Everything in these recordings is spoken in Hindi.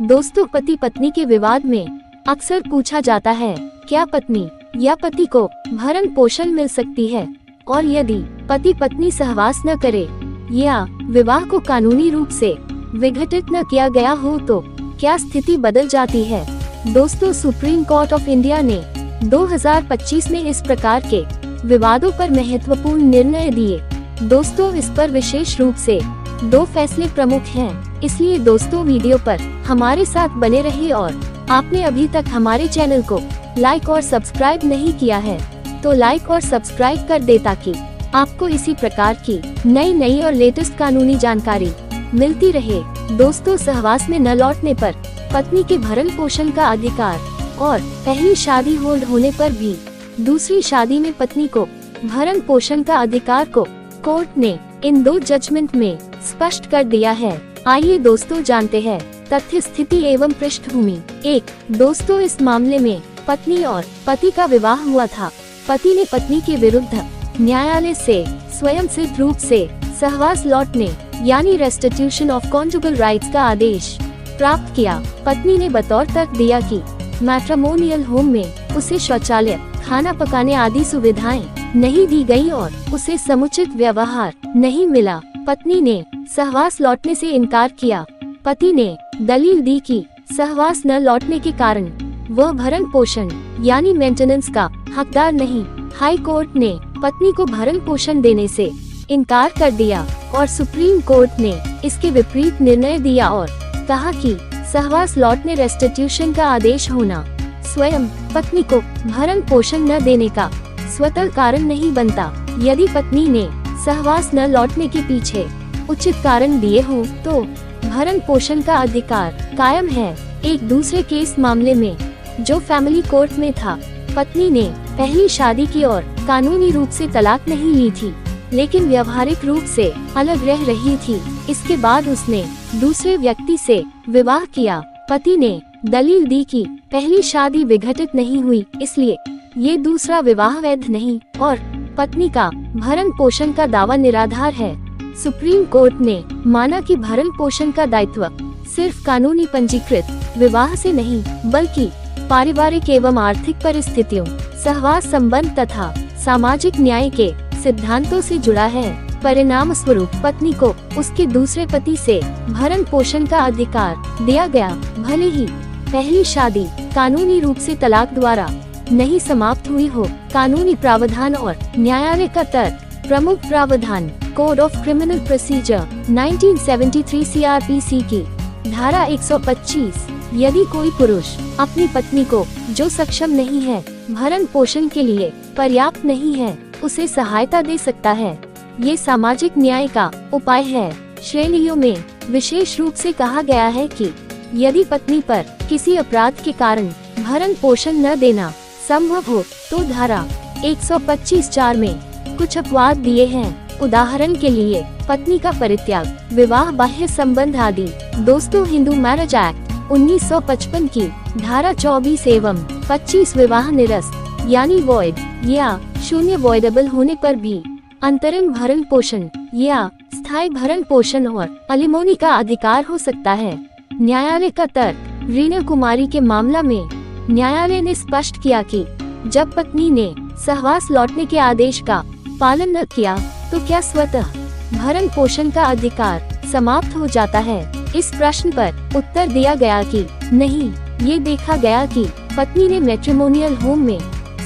दोस्तों, पति पत्नी के विवाद में अक्सर पूछा जाता है, क्या पत्नी या पति को भरण पोषण मिल सकती है, और यदि पति पत्नी सहवास न करे या विवाह को कानूनी रूप से विघटित न किया गया हो तो क्या स्थिति बदल जाती है। दोस्तों, सुप्रीम कोर्ट ऑफ इंडिया ने 2025 में इस प्रकार के विवादों पर महत्वपूर्ण निर्णय दिए। दोस्तों, इस पर विशेष रूप से 2 फैसले प्रमुख हैं, इसलिए दोस्तों वीडियो पर हमारे साथ बने रहिए। और आपने अभी तक हमारे चैनल को लाइक और सब्सक्राइब नहीं किया है तो लाइक और सब्सक्राइब कर दे, ताकि आपको इसी प्रकार की नई और लेटेस्ट कानूनी जानकारी मिलती रहे। दोस्तों, सहवास में न लौटने पर पत्नी के भरण पोषण का अधिकार और पहली शादी होल्ड होने पर भी दूसरी शादी में पत्नी को भरण पोषण का अधिकार को कोर्ट ने इन 2 जजमेंट में स्पष्ट कर दिया है। आइए दोस्तों जानते हैं तथ्य, स्थिति एवं पृष्ठभूमि। 1। दोस्तों, इस मामले में पत्नी और पति का विवाह हुआ था। पति ने पत्नी के विरुद्ध न्यायालय से स्वयं सिद्ध रूप से सहवास लौटने यानी रेस्टिट्यूशन ऑफ कॉन्जुगल राइट्स का आदेश प्राप्त किया। पत्नी ने बतौर तर्क दिया कि मैट्रिमोनियल होम में उसे शौचालय, खाना पकाने आदि सुविधाएं नहीं दी गई और उसे समुचित व्यवहार नहीं मिला। पत्नी ने सहवास लौटने से इनकार किया। पति ने दलील दी कि सहवास न लौटने के कारण वह भरण पोषण यानी मेंटेनेंस का हकदार नहीं। हाई कोर्ट ने पत्नी को भरण पोषण देने से इनकार कर दिया और सुप्रीम कोर्ट ने इसके विपरीत निर्णय दिया और कहा कि सहवास लौटने रेस्टिट्यूशन का आदेश होना स्वयं पत्नी को भरण पोषण न देने का स्वतः कारण नहीं बनता। यदि पत्नी ने सहवास न लौटने के पीछे उचित कारण दिए हो तो भरण पोषण का अधिकार कायम है। एक दूसरे केस मामले में जो फैमिली कोर्ट में था, पत्नी ने पहली शादी की और कानूनी रूप से तलाक नहीं ली थी, लेकिन व्यवहारिक रूप से अलग रह रही थी। इसके बाद उसने दूसरे व्यक्ति से विवाह किया। पति ने दलील दी कि पहली शादी विघटित नहीं हुई, इसलिए ये दूसरा विवाह वैध नहीं और पत्नी का भरण पोषण का दावा निराधार है। सुप्रीम कोर्ट ने माना कि भरण पोषण का दायित्व सिर्फ कानूनी पंजीकृत विवाह से नहीं, बल्कि पारिवारिक एवं आर्थिक परिस्थितियों, सहवास संबंध तथा सामाजिक न्याय के सिद्धांतों से जुड़ा है। परिणाम स्वरूप पत्नी को उसके दूसरे पति से भरण पोषण का अधिकार दिया गया, भले ही पहली शादी कानूनी रूप से तलाक द्वारा नहीं समाप्त हुई हो। कानूनी प्रावधान और न्यायालय का तर्क। प्रमुख प्रावधान code of criminal procedure 1973 CRPC की धारा 125। यदि कोई पुरुष अपनी पत्नी को जो सक्षम नहीं है, भरण पोषण के लिए पर्याप्त नहीं है, उसे सहायता दे सकता है। ये सामाजिक न्याय का उपाय है। श्रेणियों में विशेष रूप से कहा गया है कि यदि पत्नी पर किसी अपराध के कारण भरण पोषण न देना संभव हो तो धारा 125(4) में कुछ अपवाद दिए हैं। उदाहरण के लिए पत्नी का परित्याग, विवाह बाह्य संबंध आदि। दोस्तों, हिंदू मैरिज एक्ट 1955 की धारा 24 एवं 25 विवाह निरस्त यानी वॉइड या शून्य वॉइडेबल होने पर भी अंतरिम भरण पोषण या स्थायी भरण पोषण और अलिमोनी का अधिकार हो सकता है। न्यायालय का तर्क। रीना कुमारी के मामला में न्यायालय ने स्पष्ट किया कि जब पत्नी ने सहवास लौटने के आदेश का पालन न किया तो क्या स्वतः भरण पोषण का अधिकार समाप्त हो जाता है। इस प्रश्न पर उत्तर दिया गया कि नहीं। ये देखा गया कि पत्नी ने मैट्रिमोनियल होम में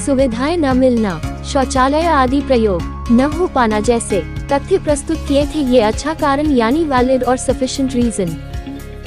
सुविधाएं न मिलना, शौचालय आदि प्रयोग न हो पाना जैसे तथ्य प्रस्तुत किए थे। ये अच्छा कारण यानी वैलिड और सफिशिएंट रीजन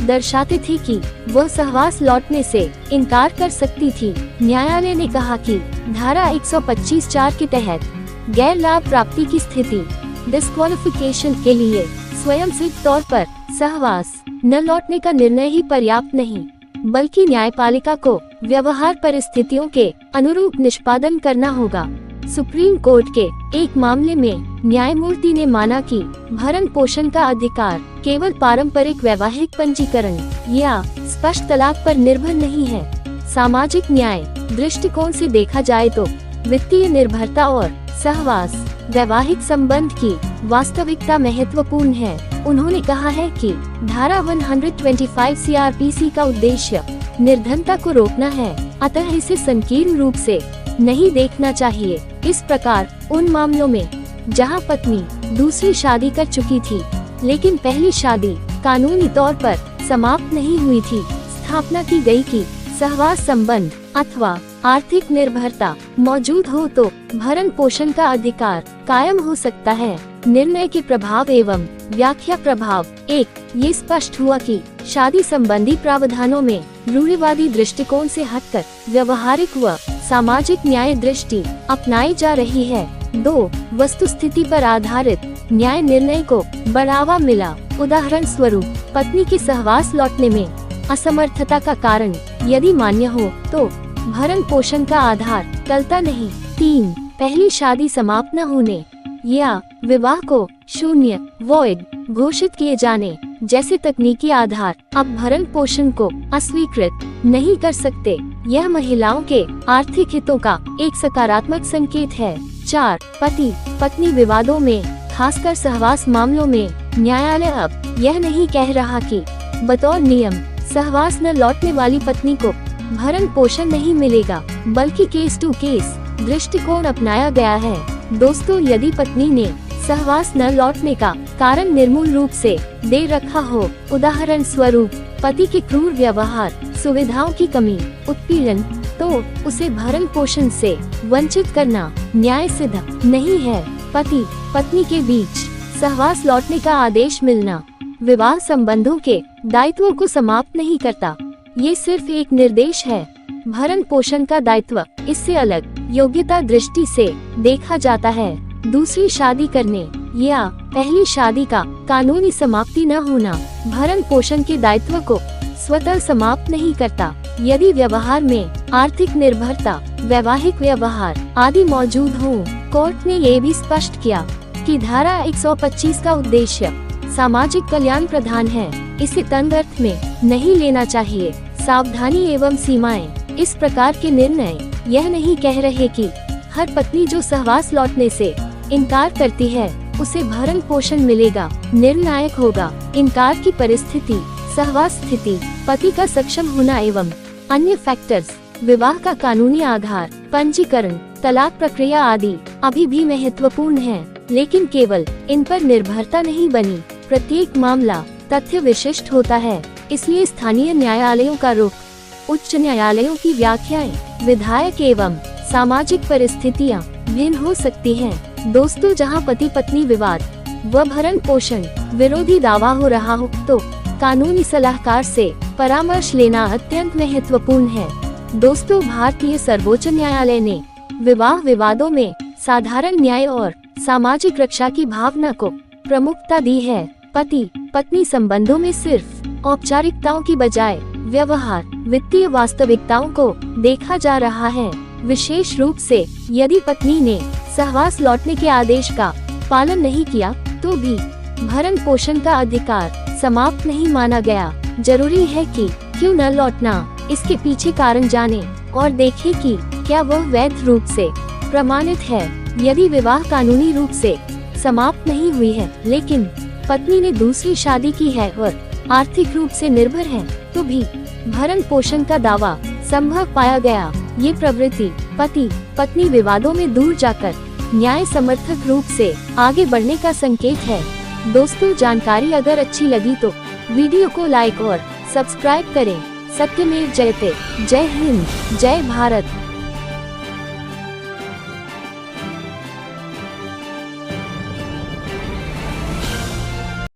दर्शाते थे कि वह सहवास लौटने से इनकार कर सकती थी। न्यायालय ने कहा कि धारा 125(4) के तहत गैर लाभ प्राप्ति की स्थिति डिस्क्वालिफिकेशन के लिए स्वयं सिद्ध तौर पर सहवास न लौटने का निर्णय ही पर्याप्त नहीं, बल्कि न्यायपालिका को व्यवहार परिस्थितियों के अनुरूप निष्पादन करना होगा। सुप्रीम कोर्ट के एक मामले में न्यायमूर्ति ने माना कि भरण पोषण का अधिकार केवल पारंपरिक वैवाहिक पंजीकरण या स्पष्ट तलाक पर निर्भर नहीं है। सामाजिक न्याय दृष्टिकोण से देखा जाए तो वित्तीय निर्भरता और सहवास वैवाहिक संबंध की वास्तविकता महत्वपूर्ण है। उन्होंने कहा है कि धारा 125 CRPC का उद्देश्य निर्धनता को रोकना है, अतः इसे संकीर्ण रूप से नहीं देखना चाहिए। इस प्रकार उन मामलों में जहां पत्नी दूसरी शादी कर चुकी थी लेकिन पहली शादी कानूनी तौर पर समाप्त नहीं हुई थी, स्थापना की गई कि सहवास संबंध अथवा आर्थिक निर्भरता मौजूद हो तो भरण पोषण का अधिकार कायम हो सकता है। निर्णय के प्रभाव एवं व्याख्या प्रभाव। 1. ये स्पष्ट हुआ कि शादी संबंधी प्रावधानों में रूढ़िवादी दृष्टिकोण से हटकर व्यवहारिक व सामाजिक न्याय दृष्टि अपनाई जा रही है। 2. वस्तुस्थिति पर आधारित न्याय निर्णय को बढ़ावा मिला। उदाहरण स्वरूप पत्नी के सहवास लौटने में असमर्थता का कारण यदि मान्य हो तो भरण पोषण का आधार टलता नहीं। 3. पहली शादी समाप्त न होने या विवाह को शून्य वॉइड घोषित किए जाने जैसे तकनीकी आधार अब भरण पोषण को अस्वीकृत नहीं कर सकते। यह महिलाओं के आर्थिक हितों का एक सकारात्मक संकेत है। 4. पति पत्नी विवादों में खासकर सहवास मामलों में न्यायालय अब यह नहीं कह रहा कि बतौर नियम सहवास न लौटने वाली पत्नी को भरण पोषण नहीं मिलेगा, बल्कि केस टू केस दृष्टिकोण अपनाया गया है। दोस्तों, यदि पत्नी ने सहवास न लौटने का कारण निर्मूल रूप से दे रखा हो, उदाहरण स्वरूप पति के क्रूर व्यवहार, सुविधाओं की कमी, उत्पीड़न, तो उसे भरण पोषण से वंचित करना न्याय सिद्ध नहीं है। पति पत्नी के बीच सहवास लौटने का आदेश मिलना विवाह संबंधों के दायित्वों को समाप्त नहीं करता, ये सिर्फ एक निर्देश है। भरण पोषण का दायित्व इससे अलग योग्यता दृष्टि से देखा जाता है। दूसरी शादी करने या पहली शादी का कानूनी समाप्ति न होना भरण पोषण के दायित्व को स्वतः समाप्त नहीं करता। यदि व्यवहार में आर्थिक निर्भरता, वैवाहिक व्यवहार आदि मौजूद हो, कोर्ट ने ये भी स्पष्ट किया कि धारा 125 का उद्देश्य सामाजिक कल्याण प्रधान है, इसे तंग अर्थ में नहीं लेना चाहिए। सावधानी एवं सीमाएं। इस प्रकार के निर्णय यह नहीं कह रहे कि हर पत्नी जो सहवास लौटने से इनकार करती है उसे भरण पोषण मिलेगा। निर्णायक होगा इनकार की परिस्थिति, सहवास स्थिति, पति का सक्षम होना एवं अन्य फैक्टर्स। विवाह का कानूनी आधार, पंजीकरण, तलाक प्रक्रिया आदि अभी भी महत्वपूर्ण है, लेकिन केवल इन पर निर्भरता नहीं बनी। प्रत्येक मामला तथ्य विशिष्ट होता है, इसलिए स्थानीय न्यायालयों का रुख, उच्च न्यायालयों की व्याख्याएं, विधायक एवं सामाजिक परिस्थितियां भिन्न हो सकती हैं। दोस्तों, जहां पति पत्नी विवाद व भरण पोषण विरोधी दावा हो रहा हो तो कानूनी सलाहकार से परामर्श लेना अत्यंत महत्वपूर्ण है। दोस्तों, भारतीय सर्वोच्च न्यायालय ने विवाह विवादों में साधारण न्याय और सामाजिक रक्षा की भावना को प्रमुखता दी है। पति पत्नी संबंधों में सिर्फ औपचारिकताओं की बजाय व्यवहार, वित्तीय वास्तविकताओं को देखा जा रहा है। विशेष रूप से यदि पत्नी ने सहवास लौटने के आदेश का पालन नहीं किया तो भी भरण पोषण का अधिकार समाप्त नहीं माना गया। जरूरी है कि क्यों न लौटना, इसके पीछे कारण जाने और देखें कि क्या वह वैध रूप से प्रमाणित है। यदि विवाह कानूनी रूप से समाप्त नहीं हुई है लेकिन पत्नी ने दूसरी शादी की है और आर्थिक रूप से निर्भर है तो भी भरण पोषण का दावा संभव पाया गया। ये प्रवृत्ति पति पत्नी विवादों में दूर जाकर न्याय समर्थक रूप से आगे बढ़ने का संकेत है। दोस्तों, जानकारी अगर अच्छी लगी तो वीडियो को लाइक और सब्सक्राइब करें। सत्यमेव जयते। जय हिंद, जय भारत।